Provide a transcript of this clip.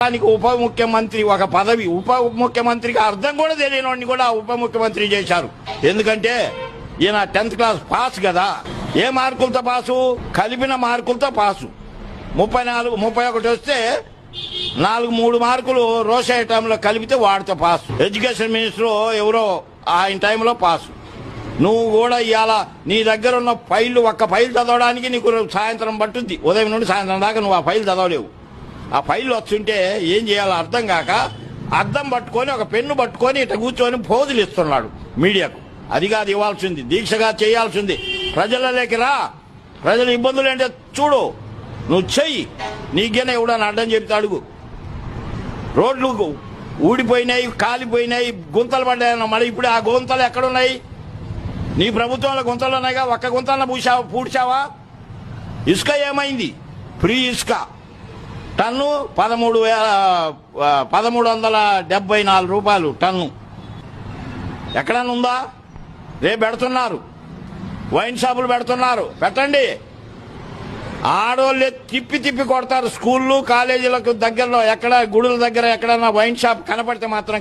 ఉప ముఖ్యమంత్రి ఒక పదవి ఉప ముఖ్యమంత్రికి అర్థం కూడా తెలియని కూడా ఉప ముఖ్యమంత్రి చేశారు. ఎందుకంటే ఈయన 10th క్లాస్ పాస్ కదా. ఏ మార్కులతో పాసు? కలిపిన మార్కులతో పాసు. 34 31 వస్తే 3 మార్కులు రోషే టైంలో కలిపితే వాడితో పాసు. ఎడ్యుకేషన్ మినిస్టర్ ఎవరో ఆయన టైంలో పాసు. నువ్వు కూడా ఇవాళ నీ దగ్గర ఉన్న ఫైళ్ళు ఒక్క ఫైల్ చదవడానికి నీకు సాయంత్రం పట్టుద్ది. ఉదయం నుండి సాయంత్రం దాకా నువ్వు ఆ ఫైల్ చదవలేవు. ఆ ఫైల్ వస్తుంటే ఏం చేయాలో అర్థం కాక అద్దం పట్టుకొని ఒక పెన్ను పట్టుకొని ఇట్లా కూర్చొని పోజులు ఇస్తున్నాడు మీడియాకు. అది కాదు ఇవ్వాల్సింది, దీక్షగా చేయాల్సింది. ప్రజలలోకి రా, ప్రజల ఇబ్బందులు ఏంటో చూడు, నువ్వు చెయ్యి. నీకేనా ఎవడని అడ్డం చెప్తే అడుగు. రోడ్లు ఊడిపోయినాయి, కాలిపోయినాయి, గుంతలు పడ్డాయన్న. మళ్ళీ ఇప్పుడు ఆ గుంతలు ఎక్కడున్నాయి? నీ ప్రభుత్వంలో గుంతలు ఉన్నాయిగా, ఒక్క గుంతలను పూడ్చావా? ఇసుక ఏమైంది? ఫ్రీ ఇసుక టన్ను 1374 రూపాయలు టన్ను. ఎక్కడన్నా ఉందా? రేపు పెడుతున్నారు, వైన్ షాపులు పెడుతున్నారు, పెట్టండి. ఆడోళ్ళే తిప్పి కొడతారు. స్కూళ్ళు కాలేజీలకు దగ్గరలో ఎక్కడ గుడుల దగ్గర ఎక్కడన్నా వైన్ షాప్ కనపడితే మాత్రం